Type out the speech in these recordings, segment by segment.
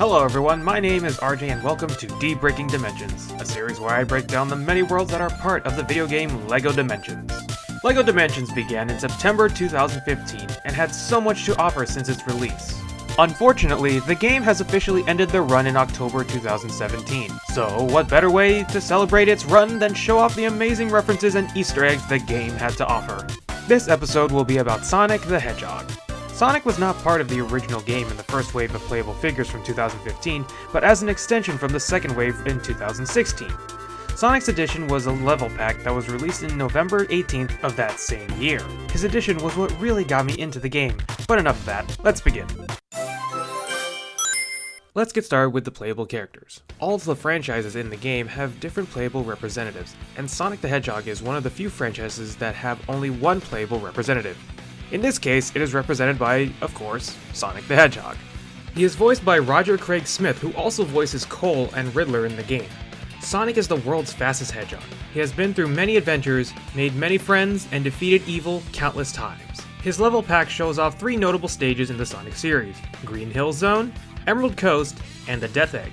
Hello everyone, my name is RJ and welcome to Debricking Dimensions, a series where I break down the many worlds that are part of the video game LEGO Dimensions. LEGO Dimensions began in September 2015 and had so much to offer since its release. Unfortunately, the game has officially ended their run in October 2017, so what better way to celebrate its run than show off the amazing references and Easter eggs the game had to offer. This episode will be about Sonic the Hedgehog. Sonic was not part of the original game in the first wave of playable figures from 2015, but as an extension from the second wave in 2016. Sonic's edition was a level pack that was released in November 18th of that same year. His edition was what really got me into the game, but enough of that, let's begin. Let's get started with the playable characters. All of the franchises in the game have different playable representatives, and Sonic the Hedgehog is one of the few franchises that have only one playable representative. In this case, it is represented by, of course, Sonic the Hedgehog. He is voiced by Roger Craig Smith, who also voices Cole and Riddler in the game. Sonic is the world's fastest hedgehog. He has been through many adventures, made many friends, and defeated evil countless times. His level pack shows off three notable stages in the Sonic series: Green Hill Zone, Emerald Coast, and the Death Egg.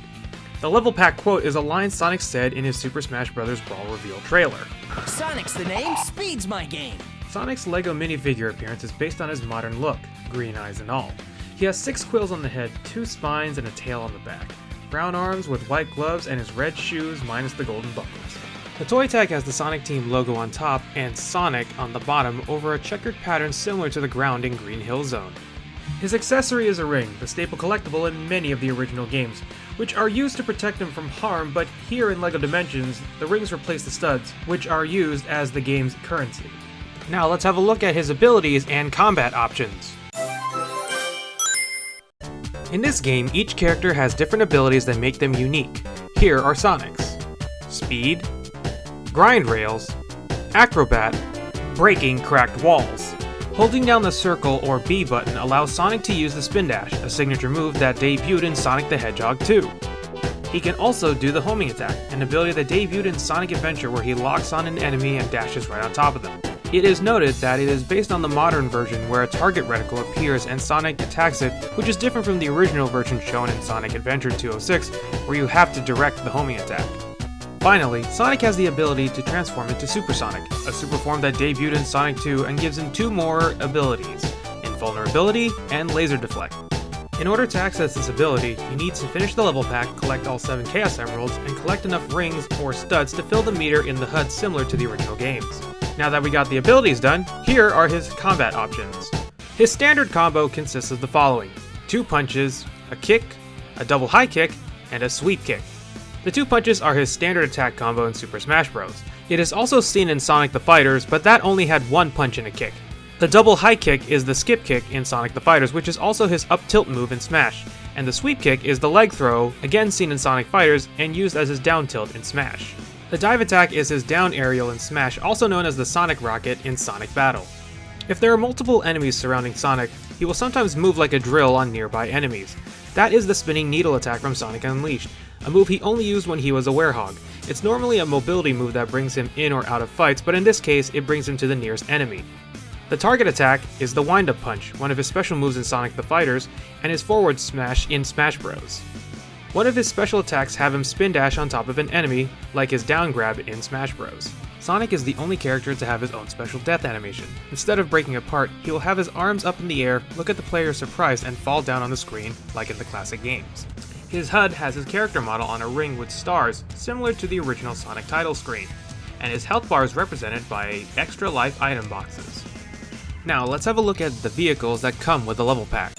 The level pack quote is a line Sonic said in his Super Smash Bros. Brawl reveal trailer. Sonic's the name, speed's my game. Sonic's LEGO minifigure appearance is based on his modern look, green eyes and all. He has 6 quills on the head, 2 spines, and a tail on the back, brown arms with white gloves, and his red shoes minus the golden buckles. The toy tag has the Sonic Team logo on top and Sonic on the bottom over a checkered pattern similar to the ground in Green Hill Zone. His accessory is a ring, the staple collectible in many of the original games, which are used to protect him from harm, but here in LEGO Dimensions, the rings replace the studs, which are used as the game's currency. Now let's have a look at his abilities and combat options. In this game, each character has different abilities that make them unique. Here are Sonic's: Speed, Grind Rails, Acrobat, Breaking Cracked Walls. Holding down the circle or B button allows Sonic to use the Spin Dash, a signature move that debuted in Sonic the Hedgehog 2. He can also do the homing attack, an ability that debuted in Sonic Adventure where he locks on an enemy and dashes right on top of them. It is noted that it is based on the modern version where a target reticle appears and Sonic attacks it, which is different from the original version shown in Sonic Adventure 206, where you have to direct the homing attack. Finally, Sonic has the ability to transform into Super Sonic, a super form that debuted in Sonic 2 and gives him 2 more abilities: Invulnerability and Laser Deflect. In order to access this ability, you need to finish the level pack, collect all 7 Chaos Emeralds, and collect enough rings or studs to fill the meter in the HUD similar to the original games. Now that we got the abilities done, here are his combat options. His standard combo consists of the following: 2 punches, a kick, a double high kick, and a sweep kick. The 2 punches are his standard attack combo in Super Smash Bros. It is also seen in Sonic the Fighters, but that only had 1 punch and a kick. The double high kick is the skip kick in Sonic the Fighters, which is also his up tilt move in Smash, and the sweep kick is the leg throw, again seen in Sonic Fighters, and used as his down tilt in Smash. The dive attack is his down aerial in Smash, also known as the Sonic Rocket in Sonic Battle. If there are multiple enemies surrounding Sonic, he will sometimes move like a drill on nearby enemies. That is the spinning needle attack from Sonic Unleashed, a move he only used when he was a werehog. It's normally a mobility move that brings him in or out of fights, but in this case, it brings him to the nearest enemy. The target attack is the wind-up punch, one of his special moves in Sonic the Fighters, and his forward smash in Smash Bros. One of his special attacks have him spin dash on top of an enemy, like his down grab in Smash Bros. Sonic is the only character to have his own special death animation. Instead of breaking apart, he will have his arms up in the air, look at the player surprised, and fall down on the screen, like in the classic games. His HUD has his character model on a ring with stars, similar to the original Sonic title screen, and his health bar is represented by extra life item boxes. Now let's have a look at the vehicles that come with the level pack.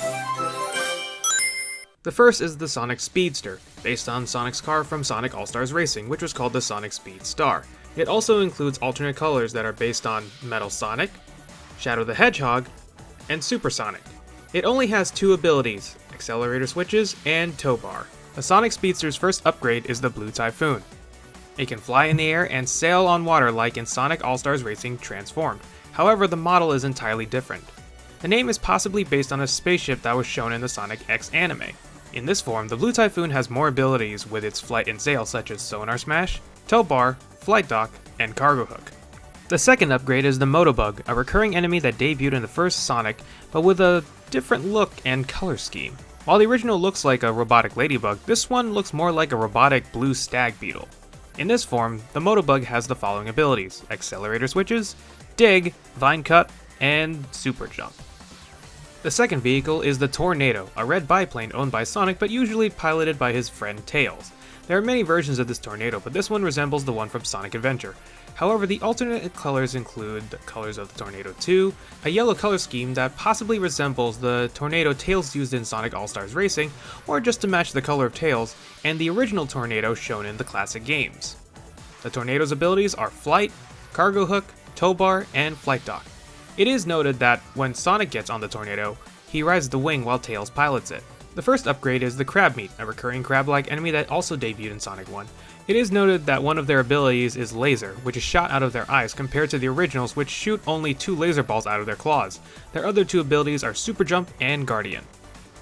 The first is the Sonic Speedster, based on Sonic's car from Sonic All-Stars Racing, which was called the Sonic Speed Star. It also includes alternate colors that are based on Metal Sonic, Shadow the Hedgehog, and Super Sonic. It only has 2 abilities: accelerator switches and tow bar. The Sonic Speedster's first upgrade is the Blue Typhoon. It can fly in the air and sail on water like in Sonic All-Stars Racing Transformed. However, the model is entirely different. The name is possibly based on a spaceship that was shown in the Sonic X anime. In this form, the Blue Typhoon has more abilities with its flight and sail, such as Sonar Smash, Tow Bar, Flight Dock, and Cargo Hook. The second upgrade is the Motobug, a recurring enemy that debuted in the first Sonic, but with a different look and color scheme. While the original looks like a robotic ladybug, this one looks more like a robotic blue stag beetle. In this form, the Motobug has the following abilities: accelerator switches, dig, vine cut, and super jump. The second vehicle is the Tornado, a red biplane owned by Sonic but usually piloted by his friend Tails. There are many versions of this Tornado, but this one resembles the one from Sonic Adventure. However, the alternate colors include the colors of the Tornado 2, a yellow color scheme that possibly resembles the Tornado Tails used in Sonic All-Stars Racing, or just to match the color of Tails, and the original Tornado shown in the classic games. The Tornado's abilities are Flight, Cargo Hook, Tow Bar, and Flight Dock. It is noted that when Sonic gets on the Tornado, he rides the wing while Tails pilots it. The first upgrade is the Crab Meat, a recurring crab-like enemy that also debuted in Sonic 1. It is noted that one of their abilities is Laser, which is shot out of their eyes compared to the originals, which shoot only 2 laser balls out of their claws. Their other 2 abilities are Super Jump and Guardian.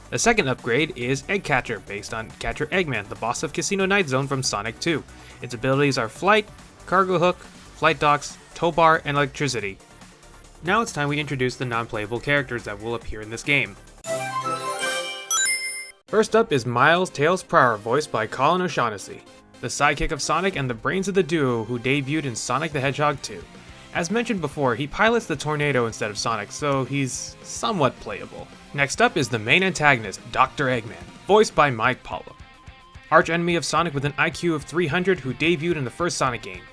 The second upgrade is Egg Catcher, based on Catcher Eggman, the boss of Casino Night Zone from Sonic 2. Its abilities are Flight, Cargo Hook, Flight Docks, Tow Bar, and Electricity. Now it's time we introduce the non-playable characters that will appear in this game. First up is Miles Tails Prower, voiced by Colin O'Shaughnessy, the sidekick of Sonic and the brains of the duo who debuted in Sonic the Hedgehog 2. As mentioned before, he pilots the Tornado instead of Sonic, so he's somewhat playable. Next up is the main antagonist, Dr. Eggman, voiced by Mike Pollock, arch enemy of Sonic with an IQ of 300 who debuted in the first Sonic game.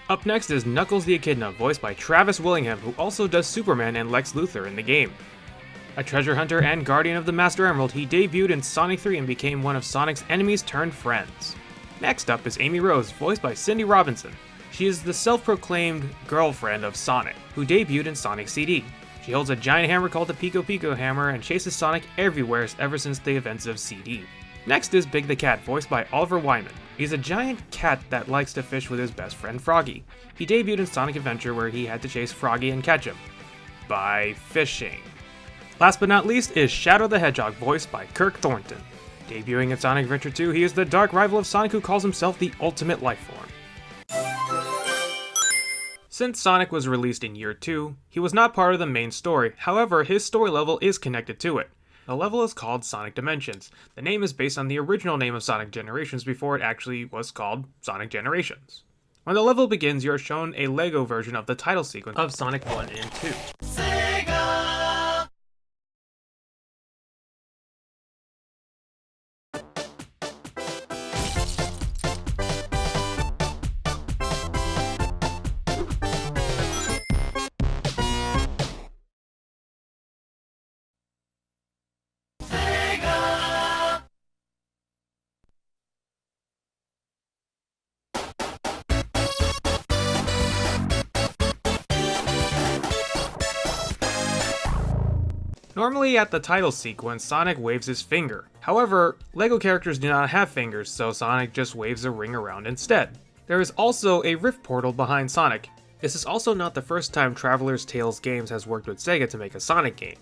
Up next is Knuckles the Echidna, voiced by Travis Willingham, who also does Superman and Lex Luthor in the game. A treasure hunter and guardian of the Master Emerald, he debuted in Sonic 3 and became one of Sonic's enemies turned friends. Next up is Amy Rose, voiced by Cindy Robinson. She is the self-proclaimed girlfriend of Sonic, who debuted in Sonic CD. She holds a giant hammer called the Pico Pico Hammer and chases Sonic everywhere ever since the events of CD. Next is Big the Cat, voiced by Oliver Wyman. He's a giant cat that likes to fish with his best friend Froggy. He debuted in Sonic Adventure where he had to chase Froggy and catch him. By fishing. Last but not least is Shadow the Hedgehog, voiced by Kirk Thornton. Debuting in Sonic Adventure 2, he is the dark rival of Sonic who calls himself the Ultimate Lifeform. Since Sonic was released in year 2, he was not part of the main story, however his story level is connected to it. The level is called Sonic Dimensions. The name is based on the original name of Sonic Generations before it actually was called Sonic Generations. When the level begins, you are shown a LEGO version of the title sequence of Sonic 1 and 2. SEGA! Normally at the title sequence, Sonic waves his finger. However, LEGO characters do not have fingers, so Sonic just waves a ring around instead. There is also a rift portal behind Sonic. This is also not the first time Traveler's Tales Games has worked with SEGA to make a Sonic game.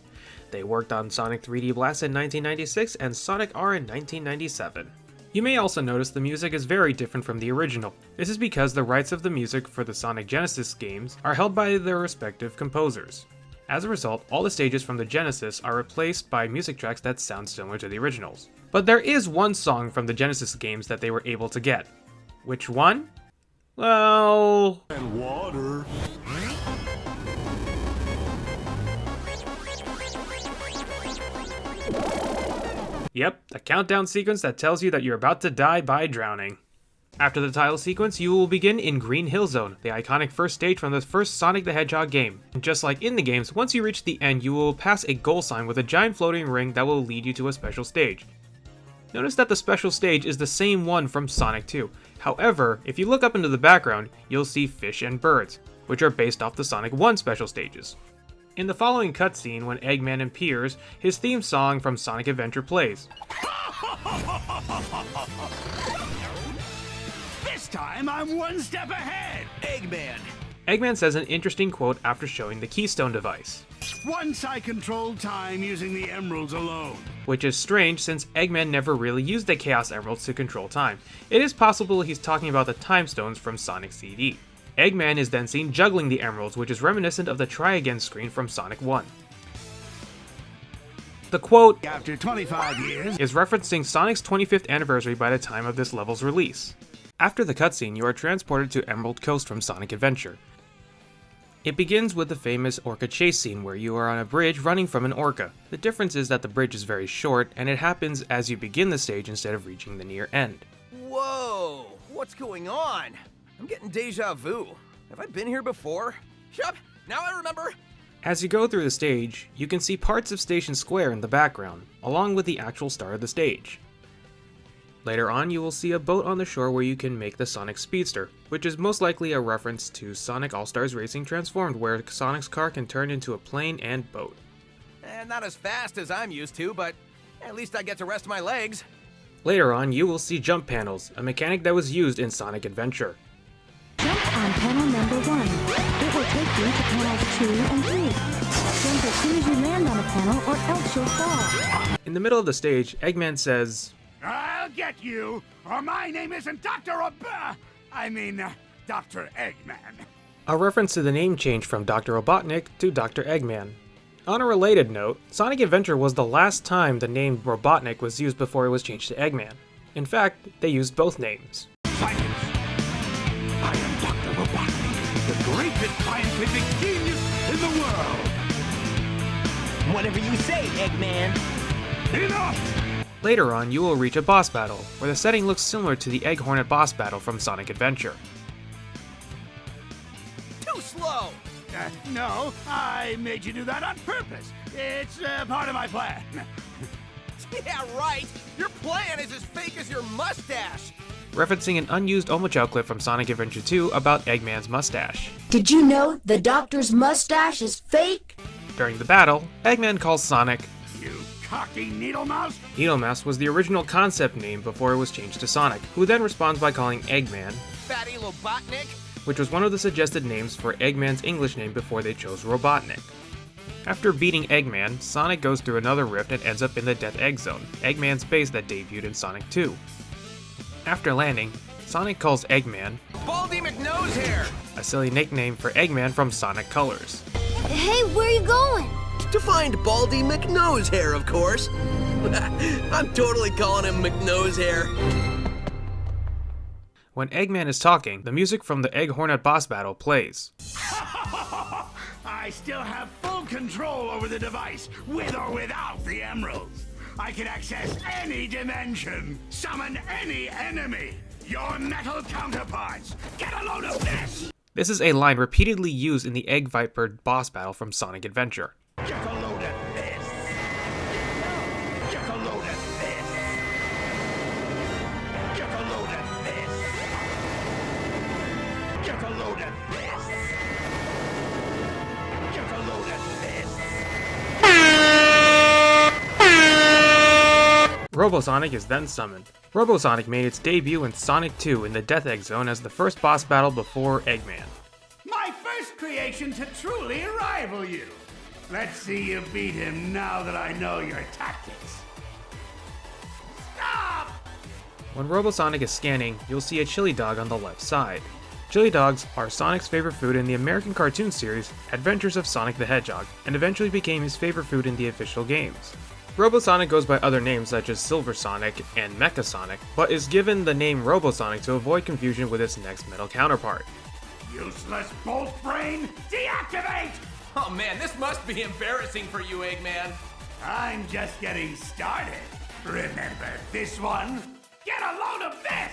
They worked on Sonic 3D Blast in 1996 and Sonic R in 1997. You may also notice the music is very different from the original. This is because the rights of the music for the Sonic Genesis games are held by their respective composers. As a result, all the stages from the Genesis are replaced by music tracks that sound similar to the originals. But there is one song from the Genesis games that they were able to get. Which one? Well... And water. Yep, a countdown sequence that tells you that you're about to die by drowning. After the title sequence, you will begin in Green Hill Zone, the iconic first stage from the first Sonic the Hedgehog game. And just like in the games, once you reach the end, you will pass a goal sign with a giant floating ring that will lead you to a special stage. Notice that the special stage is the same one from Sonic 2. However, if you look up into the background, you'll see fish and birds, which are based off the Sonic 1 special stages. In the following cutscene, when Eggman appears, his theme song from Sonic Adventure plays. This time I'm one step ahead! Eggman! Eggman says an interesting quote after showing the Keystone device. Once I controlled time using the emeralds alone. Which is strange since Eggman never really used the Chaos Emeralds to control time. It is possible he's talking about the Time Stones from Sonic CD. Eggman is then seen juggling the emeralds, which is reminiscent of the Try Again screen from Sonic 1. The quote After 25 years, is referencing Sonic's 25th anniversary by the time of this level's release. After the cutscene, you are transported to Emerald Coast from Sonic Adventure. It begins with the famous Orca chase scene where you are on a bridge running from an Orca. The difference is that the bridge is very short, and it happens as you begin the stage instead of reaching the near end. Whoa! What's going on? I'm getting deja vu. Have I been here before? Yup, now I remember. As you go through the stage, you can see parts of Station Square in the background, along with the actual start of the stage. Later on, you will see a boat on the shore where you can make the Sonic Speedster, which is most likely a reference to Sonic All-Stars Racing Transformed, where Sonic's car can turn into a plane and boat. Not as fast as I'm used to, but at least I get to rest my legs. Later on, you will see jump panels, a mechanic that was used in Sonic Adventure. Jump on panel number 1. It will take you to panels 2 and 3. Jump as soon as you land on a panel or else you'll fall. In the middle of the stage, Eggman says, I'll get you, or my name isn't Dr. Dr. Eggman. a reference to the name change from Dr. Robotnik to Dr. Eggman. On a related note, Sonic Adventure was the last time the name Robotnik was used before it was changed to Eggman. In fact, they used both names. Science. I am Dr. Robotnik, the greatest scientific genius in the world. Whatever you say, Eggman. Enough! Later on, you will reach a boss battle, where the setting looks similar to the Egg Hornet boss battle from Sonic Adventure. Too slow! No, I made you do that on purpose. It's part of my plan. Yeah, right! Your plan is as fake as your mustache! Referencing an unused Omochao clip from Sonic Adventure 2 about Eggman's mustache. Did you know the doctor's mustache is fake? During the battle, Eggman calls Sonic. You cocky needle mouse! Needle Mouse was the original concept name before it was changed to Sonic, who then responds by calling Eggman, Fatty Lobotnik? which was one of the suggested names for Eggman's English name before they chose Robotnik. After beating Eggman, Sonic goes through another rift and ends up in the Death Egg Zone, Eggman's base that debuted in Sonic 2. After landing, Sonic calls Eggman Baldy McNosehair! a silly nickname for Eggman from Sonic Colors. Hey, where are you going? To find Baldy McNosehair, of course. I'm totally calling him McNosehair. When Eggman is talking, the music from the Egg Hornet boss battle plays. I still have full control over the device, with or without the emeralds. I can access any dimension, summon any enemy. Your metal counterparts, get a load of this! This is a line repeatedly used in the Egg Viper boss battle from Sonic Adventure. Get a load of this! Get a load of this! Get a load of this! Get a load of this! Get a load of this! Robosonic is then summoned. Robosonic made its debut in Sonic 2 in the Death Egg Zone as the first boss battle before Eggman. My first creation to truly rival you. Let's see you beat him now that I know your tactics. Stop! When Robosonic is scanning, you'll see a chili dog on the left side. Chili dogs are Sonic's favorite food in the American cartoon series Adventures of Sonic the Hedgehog, and eventually became his favorite food in the official games. Robosonic goes by other names such as Silver Sonic and Mecha Sonic, but is given the name Robosonic to avoid confusion with its next metal counterpart. Useless bolt brain, deactivate! Oh man, this must be embarrassing for you, Eggman. I'm just getting started. Remember this one? Get a load of this!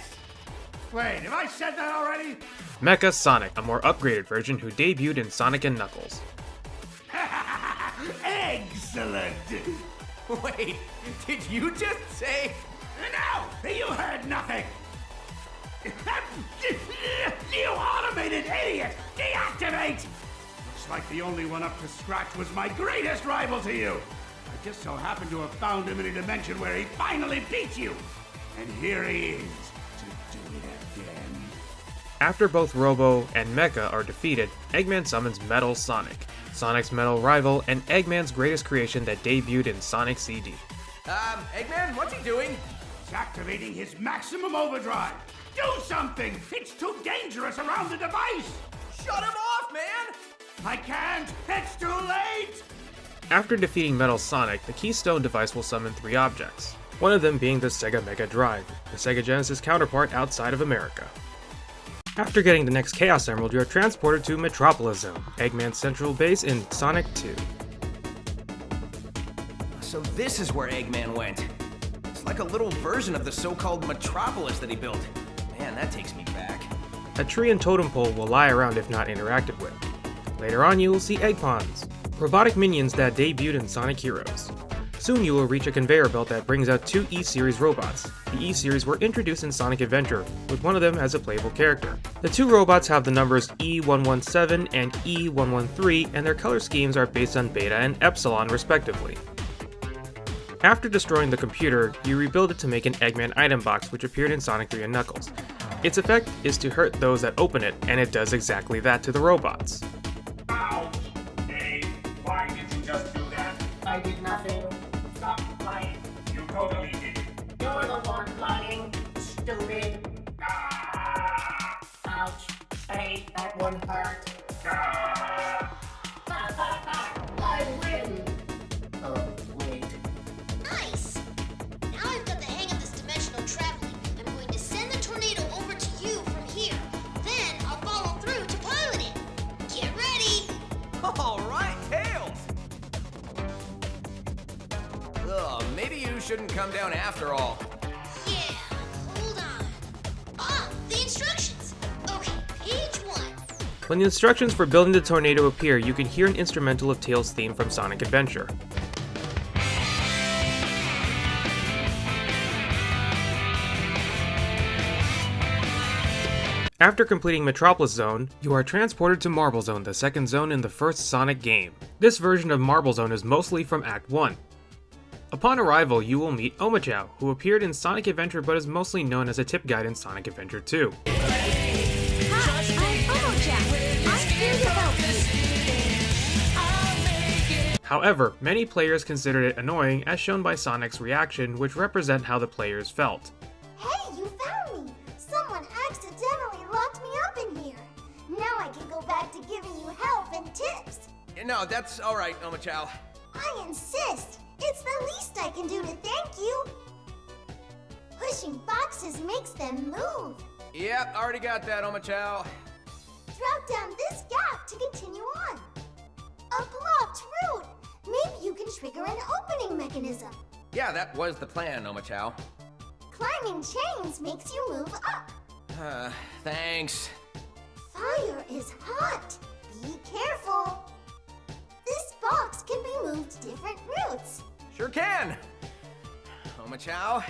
Wait, have I said that already? Mecha Sonic, a more upgraded version who debuted in Sonic and Knuckles. Excellent! Wait, did you just say? No! You heard nothing! You automated idiot! Deactivate! Looks like the only one up to scratch was my greatest rival to you! I just so happened to have found him in a dimension where he finally beat you! And here he is, to do it again. After both Robo and Mecha are defeated, Eggman summons Metal Sonic, Sonic's metal rival and Eggman's greatest creation that debuted in Sonic CD. Eggman, what's he doing? He's activating his maximum overdrive! Do something! It's too dangerous around the device! Shut him off, man! I can't! It's too late! After defeating Metal Sonic, the Keystone device will summon 3 objects, one of them being the SEGA Mega Drive, the Sega Genesis counterpart outside of America. After getting the next Chaos Emerald, you are transported to Metropolis Zone, Eggman's central base in Sonic 2. So this is where Eggman went. It's like a little version of the so-called Metropolis that he built. Man, that takes me back. A tree and totem pole will lie around if not interacted with. Later on, you will see egg ponds, robotic minions that debuted in Sonic Heroes. Soon you will reach a conveyor belt that brings out 2 E-Series robots. The E-Series were introduced in Sonic Adventure, with one of them as a playable character. The 2 robots have the numbers E117 and E113, and their color schemes are based on Beta and Epsilon respectively. After destroying the computer, you rebuild it to make an Eggman item box which appeared in Sonic 3 and Knuckles. Its effect is to hurt those that open it, and it does exactly that to the robots. Ouch! Hey, why did you just do that? I did nothing. Stop lying. You totally did it. You're the one lying, stupid. Ah! Ouch. Hey, that one hurt. Ah! I win. Oh, wait. Nice! Now I've got the hang of this dimensional traveling. I'm going to send the tornado over to you from here. Then I'll follow through to pilot it. Get ready! All right, Tails! Ugh, maybe you shouldn't come down after all. Yeah, hold on. Ah, the instructions! Okay, page 1. When the instructions for building the tornado appear, you can hear an instrumental of Tails' theme from Sonic Adventure. After completing Metropolis Zone, you are transported to Marble Zone, the second zone in the first Sonic game. This version of Marble Zone is mostly from Act 1. Upon arrival, you will meet Omochao, who appeared in Sonic Adventure but is mostly known as a tip guide in Sonic Adventure 2. Hi, I'm Omochao. I'm here to help you. However, many players considered it annoying as shown by Sonic's reaction, which represent how the players felt. Hey, you found me! Someone accidentally locked me up in here. Now I can go back to giving you help and tips. No, that's all right, Omochao. I insist. It's the least I can do to thank you. Pushing boxes makes them move. Yep, already got that, Omochao. Drop down this gap to continue on. A blocked route. Maybe you can trigger an opening mechanism. Yeah, that was the plan, Omochao. Climbing chains makes you move up. Thanks. Fire is hot. Be careful. This box can be moved different routes. Sure can. Omochao.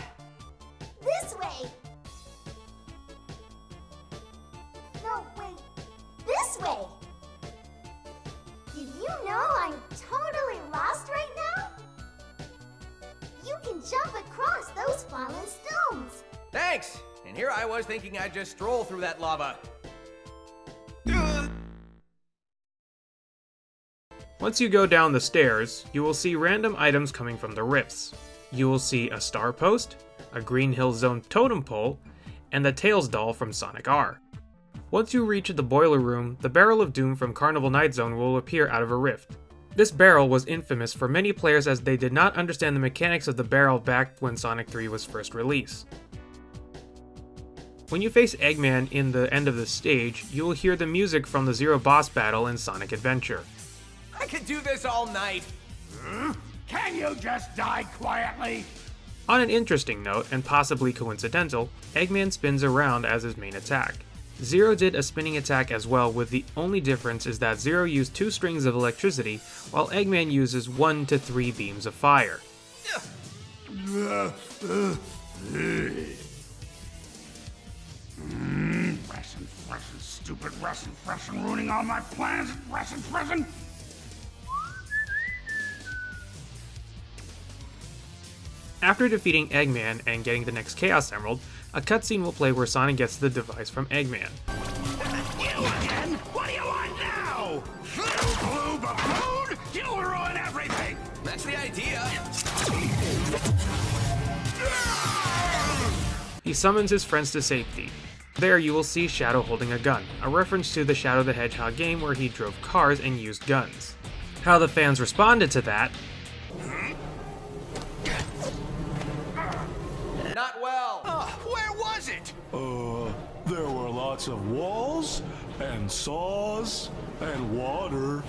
This way. No, wait. This way. Did you know I'm totally lost right now? You can jump across those fallen stones. Thanks. And here I was thinking I'd just stroll through that lava. Once you go down the stairs, you will see random items coming from the rifts. You will see a star post, a Green Hill Zone totem pole, and the Tails doll from Sonic R. Once you reach the boiler room, the Barrel of Doom from Carnival Night Zone will appear out of a rift. This barrel was infamous for many players as they did not understand the mechanics of the barrel back when Sonic 3 was first released. When you face Eggman in the end of the stage, you will hear the music from the Zero boss battle in Sonic Adventure. I could do this all night. Can you just die quietly? On an interesting note, and possibly coincidental, Eggman spins around as his main attack. Zero did a spinning attack as well, with the only difference is that Zero used 2 strings of electricity, while Eggman uses 1 to 3 beams of fire. Freshen, stupid Freshen, ruining all my plans. Freshen. After defeating Eggman and getting the next Chaos Emerald, a cutscene will play where Sonic gets the device from Eggman. You again? What do you want now? You blue buffoon! You'll ruin everything! That's the idea. He summons his friends to safety. There you will see Shadow holding a gun, a reference to the Shadow the Hedgehog game where he drove cars and used guns. How the fans responded to that. Not well. Where was it? There were lots of walls, and saws, and water.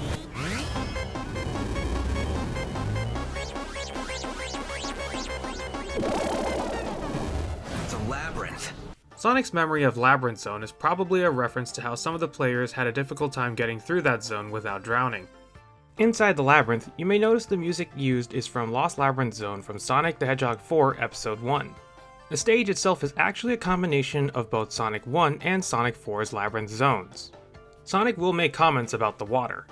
It's a labyrinth. Sonic's memory of Labyrinth Zone is probably a reference to how some of the players had a difficult time getting through that zone without drowning. Inside the labyrinth, you may notice the music used is from Lost Labyrinth Zone from Sonic the Hedgehog 4 Episode 1. The stage itself is actually a combination of both Sonic 1 and Sonic 4's Labyrinth zones. Sonic will make comments about the water.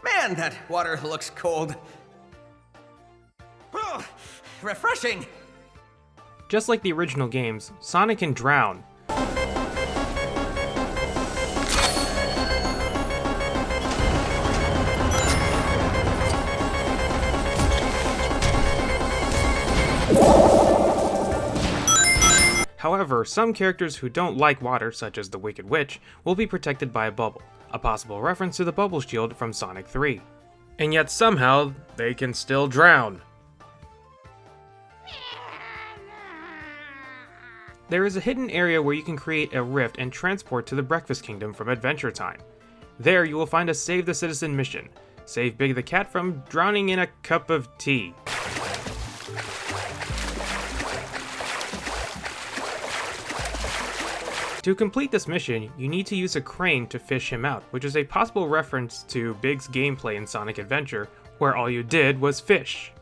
Man, that water looks cold. Ugh, refreshing. Just like the original games, Sonic can drown. However, some characters who don't like water, such as the Wicked Witch, will be protected by a bubble, a possible reference to the bubble shield from Sonic 3. And yet somehow, they can still drown. There is a hidden area where you can create a rift and transport to the Breakfast Kingdom from Adventure Time. There you will find a Save the Citizen mission. Save Big the Cat from drowning in a cup of tea. To complete this mission, you need to use a crane to fish him out, which is a possible reference to Big's gameplay in Sonic Adventure, where all you did was fish.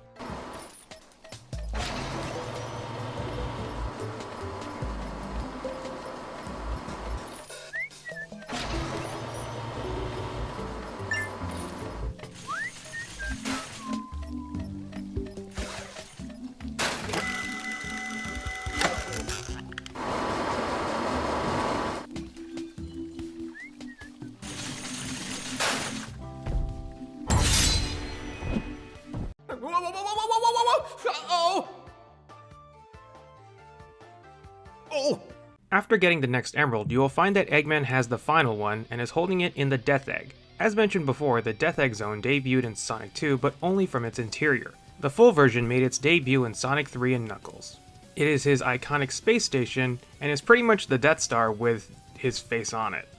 After getting the next emerald, you will find that Eggman has the final one and is holding it in the Death Egg. As mentioned before, the Death Egg Zone debuted in Sonic 2, but only from its interior. The full version made its debut in Sonic 3 and Knuckles. It is his iconic space station, and is pretty much the Death Star with his face on it.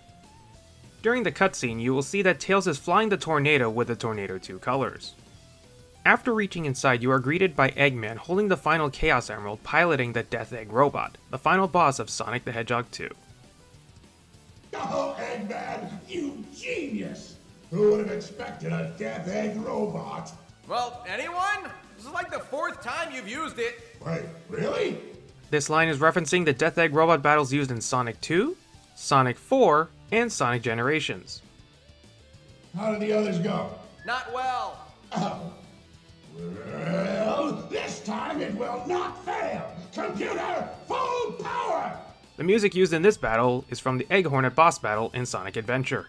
During the cutscene, you will see that Tails is flying the Tornado with the Tornado 2 colors. After reaching inside, you are greeted by Eggman holding the final Chaos Emerald piloting the Death Egg robot, the final boss of Sonic the Hedgehog 2. Oh, Eggman, you genius! Who would have expected a Death Egg robot? Well, anyone? This is like the 4th time you've used it. Wait, really? This line is referencing the Death Egg robot battles used in Sonic 2, Sonic 4, and Sonic Generations. How did the others go? Not well. Oh. Well, this time it will not fail! Computer, full power! The music used in this battle is from the Egg Hornet boss battle in Sonic Adventure.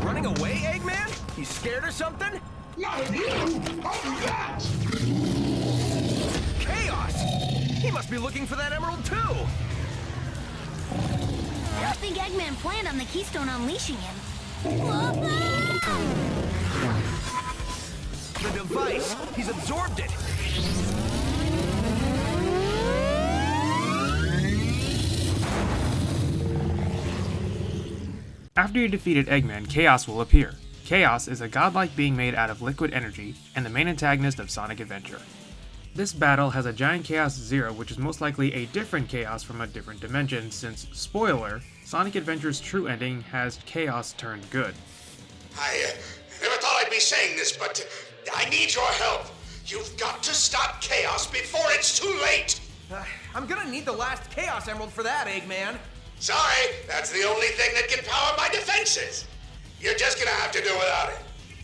Running away, Eggman? You scared or something? Not of you! Of that! Chaos! He must be looking for that emerald too! I don't think Eggman planned on the Keystone unleashing him. The device! He's absorbed it! After you defeated Eggman, Chaos will appear. Chaos is a godlike being made out of liquid energy, and the main antagonist of Sonic Adventure. This battle has a giant Chaos Zero, which is most likely a different Chaos from a different dimension, since, spoiler, Sonic Adventure's true ending has Chaos turned good. I never thought I'd be saying this, but I need your help. You've got to stop Chaos before it's too late. I'm gonna need the last Chaos Emerald for that, Eggman. Sorry, that's the only thing that can power my defenses. You're just gonna have to do without it.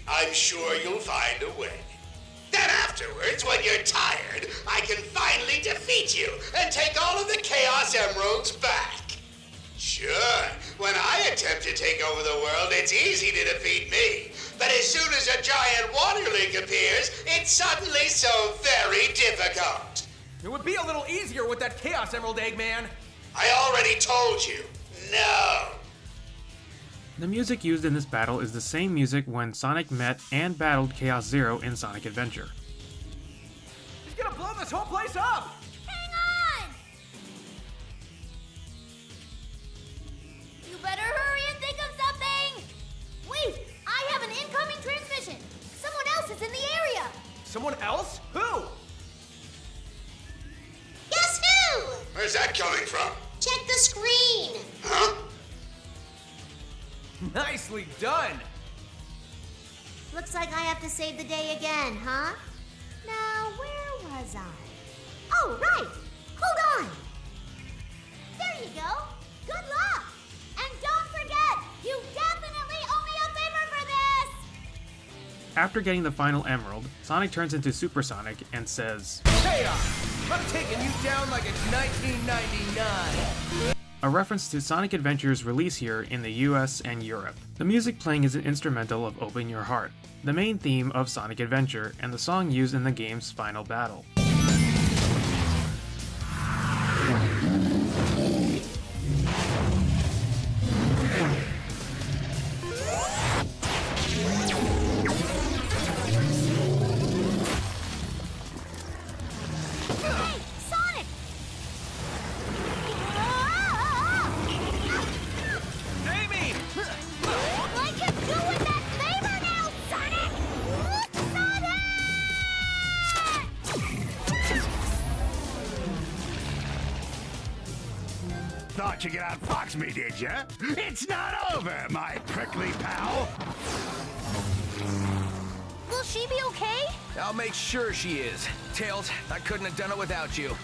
I'm sure you'll find a way. Then afterwards, when you're tired, I can finally defeat you and take all of the Chaos Emeralds back. Sure, when I attempt to take over the world, it's easy to defeat me. But as soon as a giant water leak appears, it's suddenly so very difficult. It would be a little easier with that Chaos Emerald, Eggman. I already told you, no. The music used in this battle is the same music when Sonic met and battled Chaos Zero in Sonic Adventure. He's gonna blow this whole place up! Hang on! You better hurry and think of something! Wait, I have an incoming transmission! Someone else is in the area! Someone else? Who? Guess who? Where's that coming from? Check the screen. Huh? Nicely done! Looks like I have to save the day again, huh? Now, where was I? Oh, right! Hold on! There you go! Good luck! And don't forget, you definitely owe me a favor for this! After getting the final emerald, Sonic turns into Super Sonic and says, Hey, I'm taking you down like it's 1999! a reference to Sonic Adventure's release here in the US and Europe. The music playing is an instrumental of Open Your Heart, the main theme of Sonic Adventure and the song used in the game's final battle. Hey, Sonic! Amy! I can do with that favor now, Sonic! Thought you could outfox me, did ya? It's not over, my prickly pal! Will she be okay? I'll make sure she is. Tails, I couldn't have done it without you.